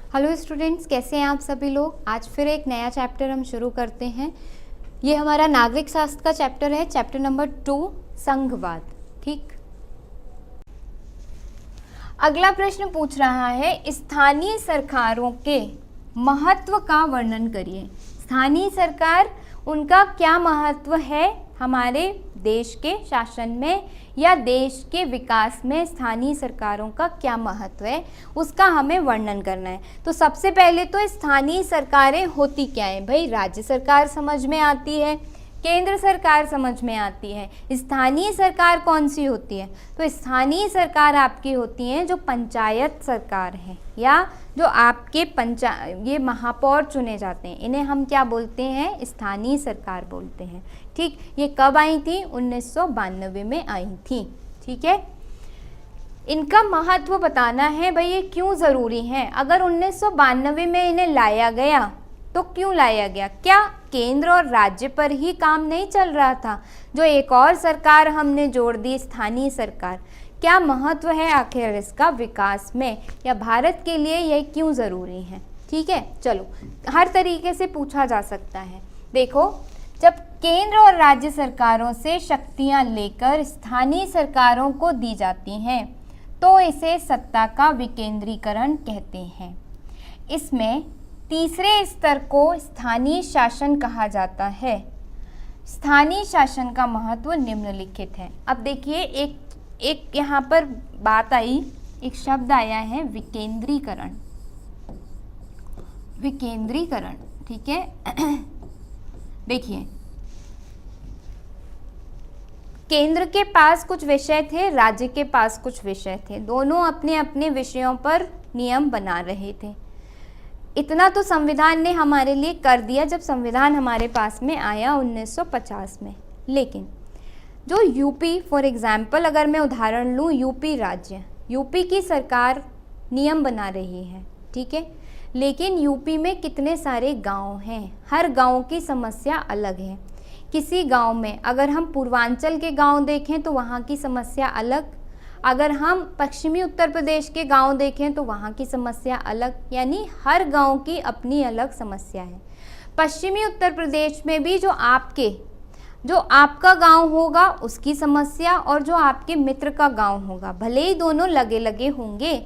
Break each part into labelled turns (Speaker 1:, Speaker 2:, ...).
Speaker 1: Hello students, कैसे हैं आप सभी लोग। आज फिर एक नया चैप्टर हम शुरू करते हैं। ये हमारा नागरिक शास्त्र का चैप्टर है, चैप्टर नंबर 2 संघवाद। ठीक, अगला प्रश्न पूछ रहा है स्थानीय सरकारों के महत्व का वर्णन करिए। स्थानीय सरकार, उनका क्या महत्व है हमारे देश के शासन में या देश के विकास में। स्थानीय सरकारों का क्या महत्व है उसका हमें वर्णन करना है। तो सबसे पहले तो स्थानीय सरकारें होती क्या है भाई। राज्य सरकार समझ में आती है, केंद्र सरकार समझ में आती है। स्थानीय सरकार कौन सी होती है? तो स्थानीय सरकार आपकी होती है जो पंचायत सरकार है या जो आपके ये महापौर चुने जाते हैं, इन्हें हम क्या बोलते हैं? स्थानीय सरकार बोलते हैं। ठीक, ये कब आई थी? 1992 में आई थी। ठीक है, इनका महत्व बताना है भाई, ये क्यों ज़रूरी है। अगर 1992 में इन्हें लाया गया तो क्यों लाया गया? क्या केंद्र और राज्य पर ही काम नहीं चल रहा था? जो एक और सरकार हमने जोड़ दी, स्थानीय सरकार, क्या महत्व है आखिर इसका विकास में या भारत के लिए यह क्यों ज़रूरी है? ठीक है, चलो हर तरीके से पूछा जा सकता है। देखो, जब केंद्र और राज्य सरकारों से शक्तियां लेकर स्थानीय सरकारों को दी जाती हैं तो इसे सत्ता का विकेंद्रीकरण कहते हैं। इसमें तीसरे स्तर को स्थानीय शासन कहा जाता है। स्थानीय शासन का महत्व निम्नलिखित है। अब देखिए, एक यहाँ पर बात आई, एक शब्द आया है विकेंद्रीकरण। विकेंद्रीकरण, ठीक है। देखिए, केंद्र के पास कुछ विषय थे, राज्य के पास कुछ विषय थे, दोनों अपने अपने विषयों पर नियम बना रहे थे। इतना तो संविधान ने हमारे लिए कर दिया जब संविधान हमारे पास में आया 1950 में। लेकिन जो यूपी, फॉर एग्जाम्पल अगर मैं उदाहरण लूँ, यूपी राज्य, यूपी की सरकार नियम बना रही है, ठीक है। लेकिन यूपी में कितने सारे गांव हैं, हर गांव की समस्या अलग है। किसी गांव में अगर हम पूर्वांचल के गांव देखें तो वहाँ की समस्या अलग, अगर हम पश्चिमी उत्तर प्रदेश के गांव देखें तो वहाँ की समस्या अलग, यानी हर गांव की अपनी अलग समस्या है। पश्चिमी उत्तर प्रदेश में भी जो आपका गांव होगा उसकी समस्या और जो आपके मित्र का गांव होगा, भले ही दोनों लगे लगे होंगे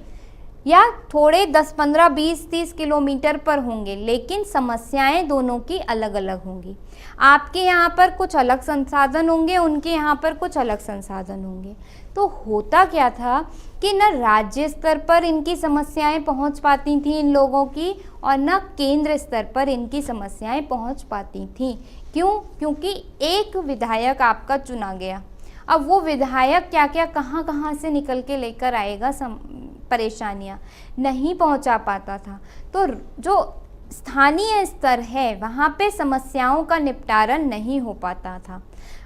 Speaker 1: या थोड़े 10, 15, 20, 30 किलोमीटर पर होंगे, लेकिन समस्याएं दोनों की अलग अलग होंगी। आपके यहाँ पर कुछ अलग संसाधन होंगे, उनके यहाँ पर कुछ अलग संसाधन होंगे। तो होता क्या था कि न राज्य स्तर पर इनकी समस्याएं पहुँच पाती थी इन लोगों की, और न केंद्र स्तर पर इनकी समस्याएं पहुँच पाती थी। क्यों? क्योंकि एक विधायक आपका चुना गया। अब वो विधायक क्या क्या कहाँ कहाँ से निकल के लेकर आएगा, परेशानियाँ नहीं पहुँचा पाता था। तो जो स्थानीय स्तर है वहाँ पे समस्याओं का निपटारण नहीं हो पाता था।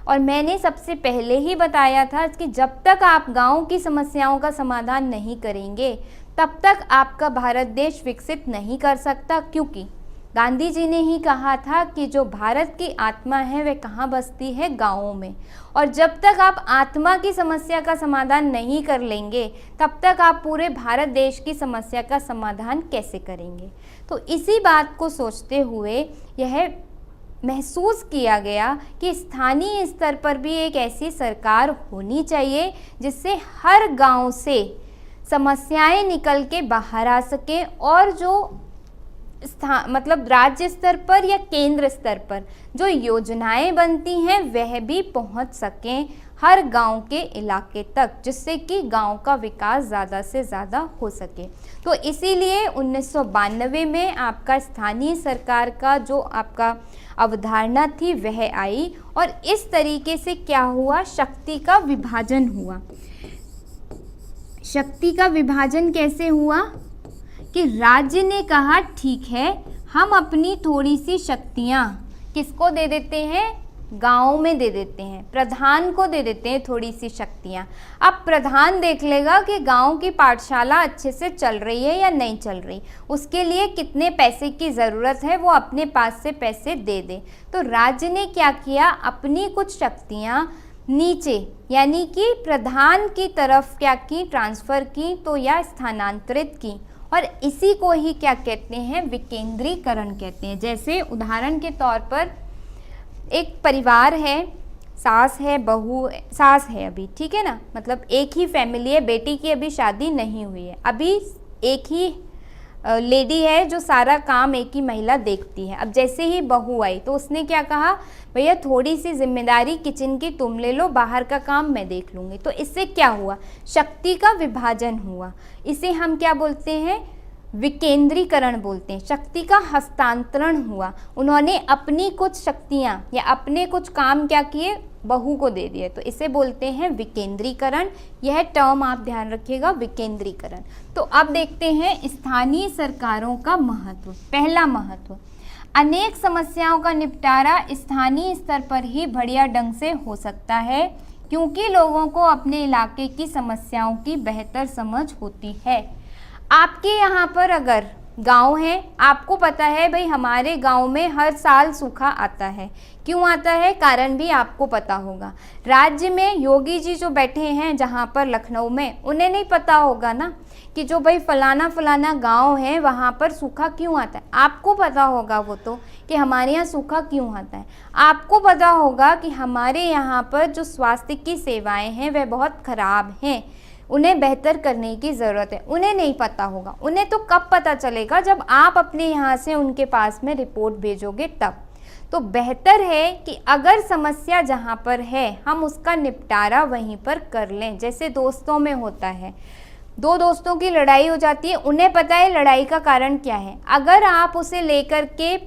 Speaker 1: और मैंने सबसे पहले ही बताया था कि जब तक आप गांव की समस्याओं का समाधान नहीं करेंगे तब तक आपका भारत देश विकसित नहीं कर सकता। क्योंकि गांधी जी ने ही कहा था कि जो भारत की आत्मा है वह कहाँ बसती है? गाँवों में। और जब तक आप आत्मा की समस्या का समाधान नहीं कर लेंगे तब तक आप पूरे भारत देश की समस्या का समाधान कैसे करेंगे? तो इसी बात को सोचते हुए यह महसूस किया गया कि स्थानीय स्तर पर भी एक ऐसी सरकार होनी चाहिए जिससे हर गांव से समस्याएं निकल के बाहर आ सके और जो मतलब राज्य स्तर पर या केंद्र स्तर पर जो योजनाएं बनती हैं वह भी पहुंच सकें हर गांव के इलाके तक, जिससे कि गांव का विकास ज़्यादा से ज़्यादा हो सके। तो इसीलिए 1992 में आपका स्थानीय सरकार का जो आपका अवधारणा थी वह आई, और इस तरीके से क्या हुआ? शक्ति का विभाजन हुआ। शक्ति का विभाजन कैसे हुआ? कि राज्य ने कहा ठीक है, हम अपनी थोड़ी सी शक्तियाँ किसको दे देते हैं? गाँव में दे देते हैं, प्रधान को दे देते हैं थोड़ी सी शक्तियाँ। अब प्रधान देख लेगा कि गांव की पाठशाला अच्छे से चल रही है या नहीं चल रही, उसके लिए कितने पैसे की ज़रूरत है वो अपने पास से पैसे दे दे। तो राज्य ने क्या किया? अपनी कुछ शक्तियाँ नीचे यानी कि प्रधान की तरफ क्या की? ट्रांसफ़र की तो या स्थानांतरित की, और इसी को ही क्या कहते हैं, विकेंद्रीकरण कहते हैं। जैसे उदाहरण के तौर पर एक परिवार है, सास है, बहू, सास है अभी, ठीक है ना, मतलब एक ही फैमिली है, बेटी की अभी शादी नहीं हुई है, अभी एक ही लेडी है जो सारा काम एक ही महिला देखती है। अब जैसे ही बहू आई तो उसने क्या कहा, भैया थोड़ी सी जिम्मेदारी किचन की तुम ले लो, बाहर का काम मैं देख लूँगी। तो इससे क्या हुआ, शक्ति का विभाजन हुआ। इसे हम क्या बोलते हैं, विकेंद्रीकरण बोलते हैं। शक्ति का हस्तांतरण हुआ, उन्होंने अपनी कुछ शक्तियाँ या अपने कुछ काम क्या किए, बहू को दे दिए, तो इसे बोलते हैं विकेंद्रीकरण। यह टर्म आप ध्यान रखिएगा, विकेंद्रीकरण। तो अब देखते हैं स्थानीय सरकारों का महत्व। पहला महत्व, अनेक समस्याओं का निपटारा स्थानीय स्तर पर ही बढ़िया ढंग से हो सकता है, क्योंकि लोगों को अपने इलाके की समस्याओं की बेहतर समझ होती है। आपके यहाँ पर अगर गांव है, आपको पता है भाई हमारे गांव में हर साल सूखा आता है। क्यों आता है, कारण भी आपको पता होगा। राज्य में योगी जी जो बैठे हैं जहाँ पर लखनऊ में, उन्हें नहीं पता होगा ना कि जो भाई फलाना फलाना गांव है वहाँ पर सूखा क्यों आता है। आपको पता होगा वो तो कि हमारे यहाँ सूखा क्यों आता है। आपको पता होगा कि हमारे यहाँ पर जो स्वास्थ्य की सेवाएं हैं वह बहुत ख़राब हैं, उन्हें बेहतर करने की ज़रूरत है। उन्हें नहीं पता होगा। उन्हें तो कब पता चलेगा, जब आप अपने यहाँ से उनके पास में रिपोर्ट भेजोगे तब। तो बेहतर है कि अगर समस्या जहाँ पर है हम उसका निपटारा वहीं पर कर लें। जैसे दोस्तों में होता है, दो दोस्तों की लड़ाई हो जाती है, उन्हें पता है लड़ाई का कारण क्या है। अगर आप उसे लेकर के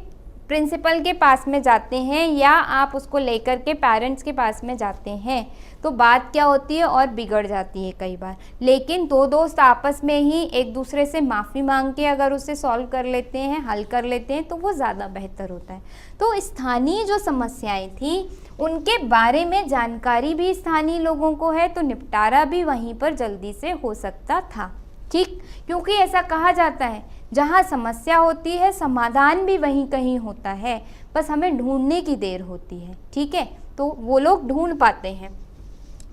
Speaker 1: प्रिंसिपल के पास में जाते हैं या आप उसको लेकर के पेरेंट्स के पास में जाते हैं तो बात क्या होती है और बिगड़ जाती है कई बार। लेकिन दो दोस्त आपस में ही एक दूसरे से माफ़ी मांग के अगर उसे सॉल्व कर लेते हैं, हल कर लेते हैं, तो वो ज़्यादा बेहतर होता है। तो स्थानीय जो समस्याएं थी उनके बारे में जानकारी भी स्थानीय लोगों को है, तो निपटारा भी वहीं पर जल्दी से हो सकता था। ठीक, क्योंकि ऐसा कहा जाता है जहाँ समस्या होती है समाधान भी वहीं कहीं होता है, बस हमें ढूंढने की देर होती है। ठीक है, तो वो लोग ढूंढ पाते हैं।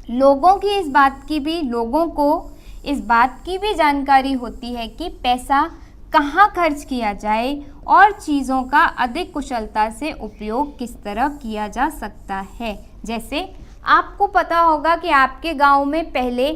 Speaker 1: लोगों को इस बात की भी जानकारी होती है कि पैसा कहाँ खर्च किया जाए और चीज़ों का अधिक कुशलता से उपयोग किस तरह किया जा सकता है। जैसे आपको पता होगा कि आपके गांव में पहले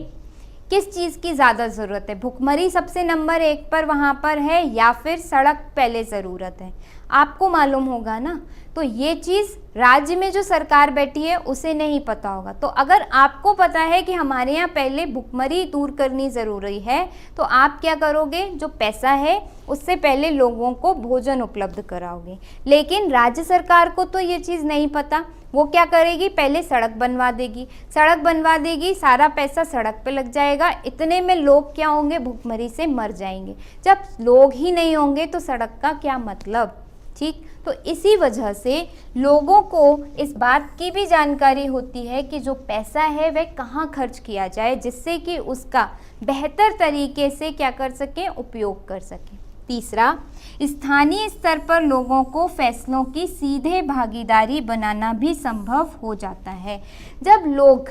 Speaker 1: किस चीज़ की ज़्यादा ज़रूरत है, भुखमरी सबसे नंबर 1 पर वहाँ पर है या फिर सड़क पहले ज़रूरत है, आपको मालूम होगा ना। तो ये चीज़ राज्य में जो सरकार बैठी है उसे नहीं पता होगा। तो अगर आपको पता है कि हमारे यहाँ पहले भुखमरी दूर करनी ज़रूरी है तो आप क्या करोगे, जो पैसा है उससे पहले लोगों को भोजन उपलब्ध कराओगे। लेकिन राज्य सरकार को तो ये चीज़ नहीं पता, वो क्या करेगी, पहले सड़क बनवा देगी, सारा पैसा सड़क पे लग जाएगा, इतने में लोग क्या होंगे, भुखमरी से मर जाएंगे। जब लोग ही नहीं होंगे तो सड़क का क्या मतलब। ठीक, तो इसी वजह से लोगों को इस बात की भी जानकारी होती है कि जो पैसा है वह कहाँ खर्च किया जाए, जिससे कि उसका बेहतर तरीके से क्या कर सकें, उपयोग कर सकें। तीसरा, स्थानीय स्तर पर लोगों को फैसलों की सीधे भागीदारी बनाना भी संभव हो जाता है। जब लोग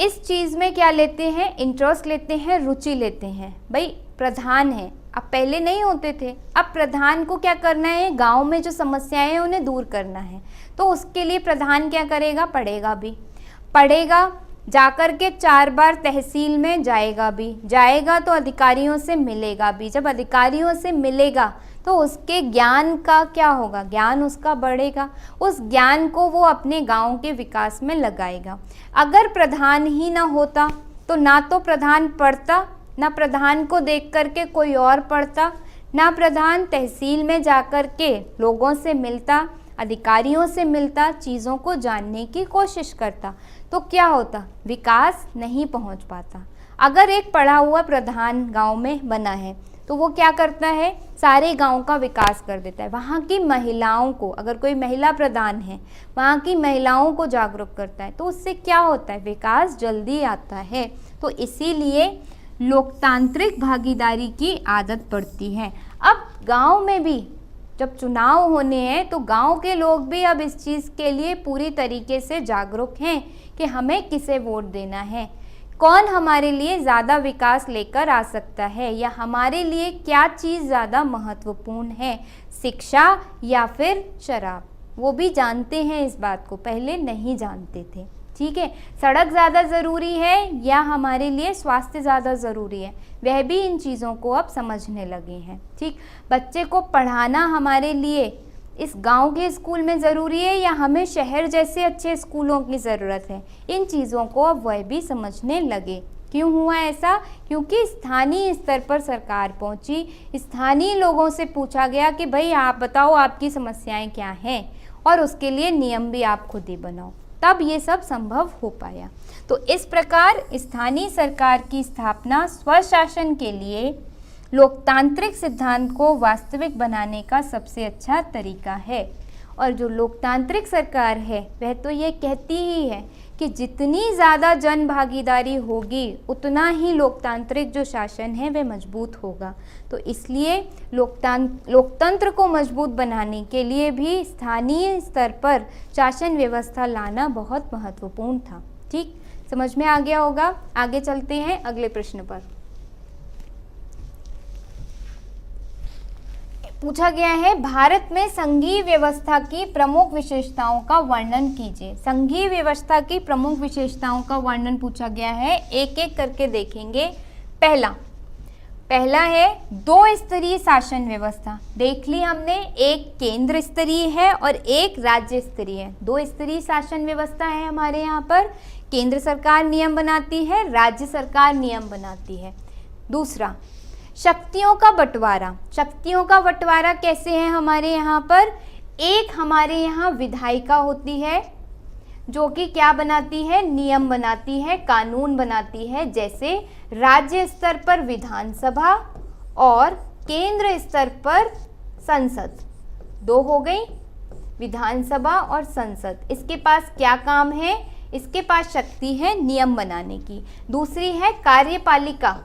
Speaker 1: इस चीज़ में क्या लेते हैं, इंटरेस्ट लेते हैं, रुचि लेते हैं। भाई प्रधान है, अब पहले नहीं होते थे, अब प्रधान को क्या करना है, गांव में जो समस्याएं हैं उन्हें दूर करना है। तो उसके लिए प्रधान क्या करेगा, पढ़ेगा, जाकर के 4 बार तहसील में जाएगा तो अधिकारियों से मिलेगा भी। जब अधिकारियों से मिलेगा तो उसके ज्ञान का क्या होगा, ज्ञान उसका बढ़ेगा, उस ज्ञान को वो अपने गांव के विकास में लगाएगा। अगर प्रधान ही ना होता तो ना तो प्रधान पढ़ता, ना प्रधान को देख करके कोई और पढ़ता, ना प्रधान तहसील में जाकर के लोगों से मिलता, अधिकारियों से मिलता, चीज़ों को जानने की कोशिश करता, तो क्या होता, विकास नहीं पहुंच पाता। अगर एक पढ़ा हुआ प्रधान गांव में बना है तो वो क्या करता है, सारे गांव का विकास कर देता है। वहाँ की महिलाओं को, अगर कोई महिला प्रधान है, वहाँ की महिलाओं को जागरूक करता है, तो उससे क्या होता है, विकास जल्दी आता है। तो इसीलिए लोकतांत्रिक भागीदारी की आदत पड़ती है। अब गांव में भी जब चुनाव होने हैं तो गांव के लोग भी अब इस चीज़ के लिए पूरी तरीके से जागरूक हैं कि हमें किसे वोट देना है। कौन हमारे लिए ज़्यादा विकास लेकर आ सकता है, या हमारे लिए क्या चीज़ ज़्यादा महत्वपूर्ण है, शिक्षा या फिर शराब। वो भी जानते हैं इस बात को, पहले नहीं जानते थे। ठीक है, सड़क ज़्यादा ज़रूरी है या हमारे लिए स्वास्थ्य ज़्यादा ज़रूरी है, वह भी इन चीज़ों को अब समझने लगे हैं। ठीक, बच्चे को पढ़ाना हमारे लिए इस गांव के स्कूल में ज़रूरी है या हमें शहर जैसे अच्छे स्कूलों की ज़रूरत है, इन चीज़ों को अब वह भी समझने लगे। क्यों हुआ ऐसा? क्योंकि स्थानीय स्तर पर सरकार पहुंची, स्थानीय लोगों से पूछा गया कि भाई आप बताओ आपकी समस्याएं क्या हैं, और उसके लिए नियम भी आप खुद ही बनाओ, तब ये सब संभव हो पाया। तो इस प्रकार स्थानीय सरकार की स्थापना स्वशासन के लिए लोकतांत्रिक सिद्धांत को वास्तविक बनाने का सबसे अच्छा तरीका है। और जो लोकतांत्रिक सरकार है वह तो ये कहती ही है कि जितनी ज़्यादा जन भागीदारी होगी उतना ही लोकतांत्रिक जो शासन है वह मजबूत होगा। तो इसलिए लोकतंत्र को मजबूत बनाने के लिए भी स्थानीय स्तर पर शासन व्यवस्था लाना बहुत महत्वपूर्ण था। ठीक, समझ में आ गया होगा। आगे चलते हैं अगले प्रश्न पर। पूछा गया है भारत में संघीय व्यवस्था की प्रमुख विशेषताओं का वर्णन कीजिए। संघीय व्यवस्था की प्रमुख विशेषताओं का वर्णन पूछा गया है, एक एक करके देखेंगे। पहला है दो स्तरीय शासन व्यवस्था। देख ली हमने, एक केंद्र स्तरीय है और एक राज्य स्तरीय है। दो स्तरीय शासन व्यवस्था है हमारे यहाँ पर, केंद्र सरकार नियम बनाती है, राज्य सरकार नियम बनाती है। दूसरा, शक्तियों का बंटवारा। शक्तियों का बंटवारा कैसे है हमारे यहाँ पर? एक हमारे यहाँ विधायिका होती है जो कि क्या बनाती है? नियम बनाती है, कानून बनाती है। जैसे राज्य स्तर पर विधानसभा और केंद्र स्तर पर संसद, दो हो गई, विधानसभा और संसद। इसके पास क्या काम है? इसके पास शक्ति है नियम बनाने की। दूसरी है कार्यपालिका।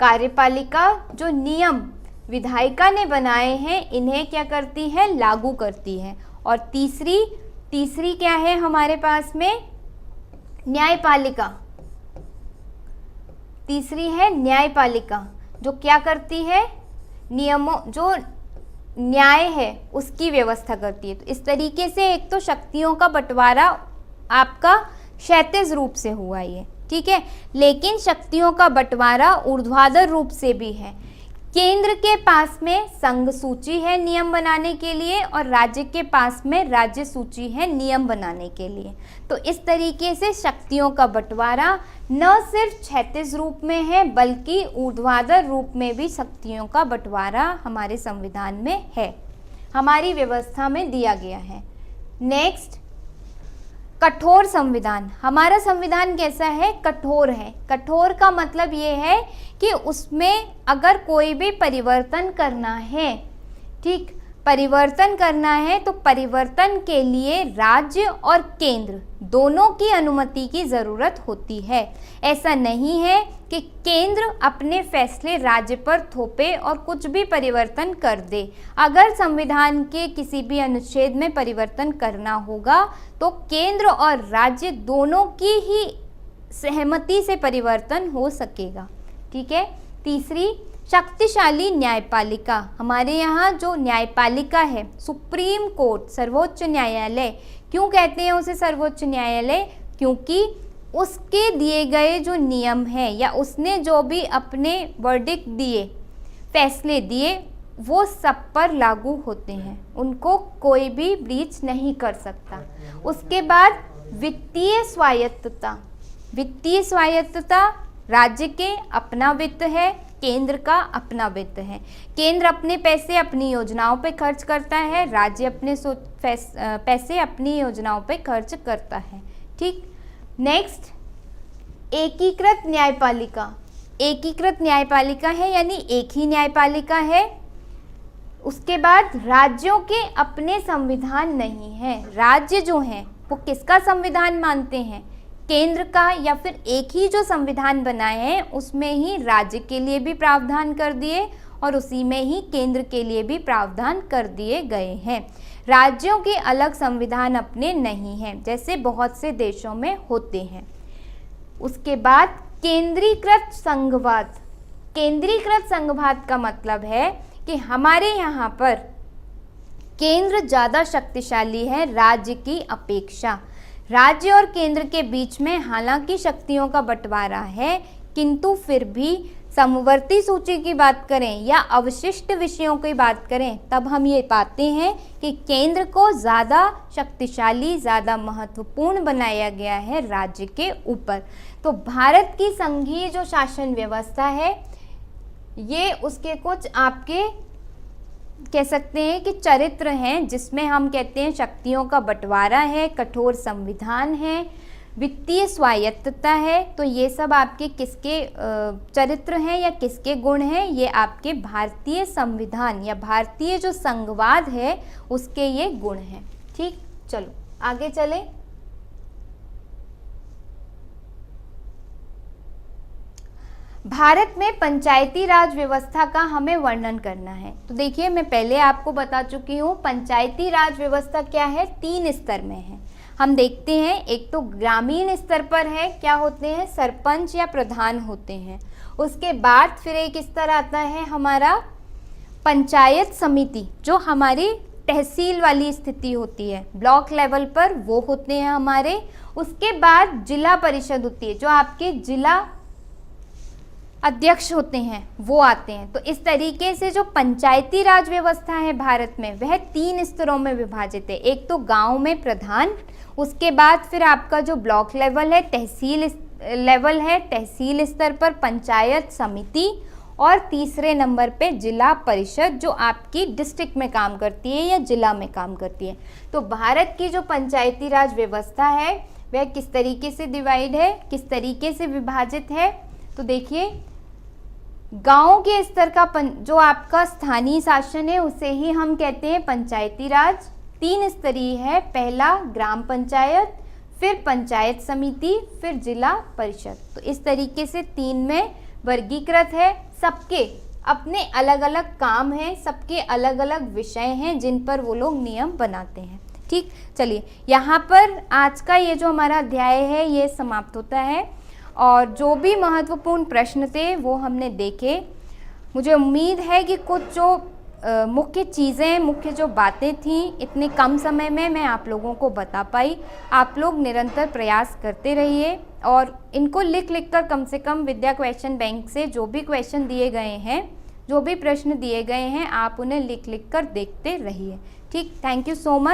Speaker 1: कार्यपालिका जो नियम विधायिका ने बनाए हैं इन्हें क्या करती है? लागू करती है। और तीसरी क्या है हमारे पास में? न्यायपालिका। तीसरी है न्यायपालिका जो क्या करती है? नियमों, जो न्याय है उसकी व्यवस्था करती है। तो इस तरीके से एक तो शक्तियों का बंटवारा आपका क्षैतिज रूप से हुआ ये, ठीक है, लेकिन शक्तियों का बंटवारा ऊर्ध्वाधर रूप से भी है। केंद्र के पास में संघ सूची है नियम बनाने के लिए और राज्य के पास में राज्य सूची है नियम बनाने के लिए। तो इस तरीके से शक्तियों का बंटवारा न सिर्फ क्षैतिज रूप में है बल्कि ऊर्ध्वाधर रूप में भी शक्तियों का बंटवारा हमारे संविधान में है, हमारी व्यवस्था में दिया गया है। नेक्स्ट, कठोर संविधान। हमारा संविधान कैसा है? कठोर है। कठोर का मतलब ये है कि उसमें अगर कोई भी परिवर्तन करना है, ठीक, परिवर्तन करना है तो परिवर्तन के लिए राज्य और केंद्र दोनों की अनुमति की ज़रूरत होती है। ऐसा नहीं है कि केंद्र अपने फैसले राज्य पर थोपे और कुछ भी परिवर्तन कर दे। अगर संविधान के किसी भी अनुच्छेद में परिवर्तन करना होगा तो केंद्र और राज्य दोनों की ही सहमति से परिवर्तन हो सकेगा, ठीक है। तीसरी, शक्तिशाली न्यायपालिका। हमारे यहाँ जो न्यायपालिका है, सुप्रीम कोर्ट, सर्वोच्च न्यायालय, क्यों कहते हैं उसे सर्वोच्च न्यायालय? क्योंकि उसके दिए गए जो नियम हैं या उसने जो भी अपने वर्डिक्ट दिए, फैसले दिए, वो सब पर लागू होते हैं, उनको कोई भी ब्रीच नहीं कर सकता। उसके बाद वित्तीय स्वायत्तता। वित्तीय स्वायत्तता, राज्य के अपना वित्त है, केंद्र का अपना वित्त है। केंद्र अपने पैसे अपनी योजनाओं पे खर्च करता है, राज्य अपने पैसे अपनी योजनाओं पे खर्च करता है, ठीक। नेक्स्ट, एकीकृत न्यायपालिका। एकीकृत न्यायपालिका है यानी एक ही न्यायपालिका है। उसके बाद राज्यों के अपने संविधान नहीं है। राज्य जो हैं वो किसका संविधान मानते हैं? केंद्र का, या फिर एक ही जो संविधान बनाए हैं उसमें ही राज्य के लिए भी प्रावधान कर दिए और उसी में ही केंद्र के लिए भी प्रावधान कर दिए गए हैं। राज्यों के अलग संविधान अपने नहीं हैं जैसे बहुत से देशों में होते हैं। उसके बाद केंद्रीकृत संघवाद। केंद्रीकृत संघवाद का मतलब है कि हमारे यहाँ पर केंद्र ज़्यादा शक्तिशाली है राज्य की अपेक्षा। राज्य और केंद्र के बीच में हालांकि शक्तियों का बंटवारा है, किंतु फिर भी समवर्ती सूची की बात करें या अवशिष्ट विषयों की बात करें तब हम ये पाते हैं कि केंद्र को ज़्यादा शक्तिशाली, ज़्यादा महत्वपूर्ण बनाया गया है राज्य के ऊपर। तो भारत की संघीय जो शासन व्यवस्था है ये उसके कुछ आपके कह सकते हैं कि चरित्र हैं, जिसमें हम कहते हैं शक्तियों का बंटवारा है, कठोर संविधान है, वित्तीय स्वायत्तता है। तो ये सब आपके किसके चरित्र हैं या किसके गुण हैं? ये आपके भारतीय संविधान या भारतीय जो संघवाद है उसके ये गुण हैं। ठीक, चलो आगे चले। भारत में पंचायती राज व्यवस्था का हमें वर्णन करना है। तो देखिए, मैं पहले आपको बता चुकी हूँ पंचायती राज व्यवस्था क्या है, 3 स्तर में है। हम देखते हैं, एक तो ग्रामीण स्तर पर है, क्या होते हैं, सरपंच या प्रधान होते हैं। उसके बाद फिर एक स्तर आता है हमारा पंचायत समिति, जो हमारी तहसील वाली स्थिति होती है, ब्लॉक लेवल पर वो होते हैं हमारे। उसके बाद जिला परिषद होती है, जो आपके जिला अध्यक्ष होते हैं वो आते हैं। तो इस तरीके से जो पंचायती राज व्यवस्था है भारत में वह 3 स्तरों में विभाजित है। एक तो गांव में प्रधान, उसके बाद फिर आपका जो ब्लॉक लेवल है, तहसील लेवल है, तहसील स्तर पर पंचायत समिति, और तीसरे नंबर पे जिला परिषद जो आपकी डिस्ट्रिक्ट में काम करती है या जिला में काम करती है। तो भारत की जो पंचायती राज व्यवस्था है वह किस तरीके से डिवाइड है, किस तरीके से विभाजित है? तो देखिए, गांव के स्तर का जो आपका स्थानीय शासन है उसे ही हम कहते हैं पंचायती राज। 3 स्तरीय है, पहला ग्राम पंचायत, फिर पंचायत समिति, फिर जिला परिषद। तो इस तरीके से 3 में वर्गीकृत है। सबके अपने अलग अलग काम हैं, सबके अलग अलग विषय हैं जिन पर वो लोग नियम बनाते हैं। ठीक, चलिए यहाँ पर आज का ये जो हमारा अध्याय है ये समाप्त होता है, और जो भी महत्वपूर्ण प्रश्न थे वो हमने देखे। मुझे उम्मीद है कि कुछ जो मुख्य चीज़ें, मुख्य जो बातें थीं इतने कम समय में मैं आप लोगों को बता पाई। आप लोग निरंतर प्रयास करते रहिए और इनको लिख कर कम से कम विद्या क्वेश्चन बैंक से जो भी क्वेश्चन दिए गए हैं, जो भी प्रश्न दिए गए हैं, आप उन्हें लिख कर देखते रहिए। ठीक, थैंक यू सो मच।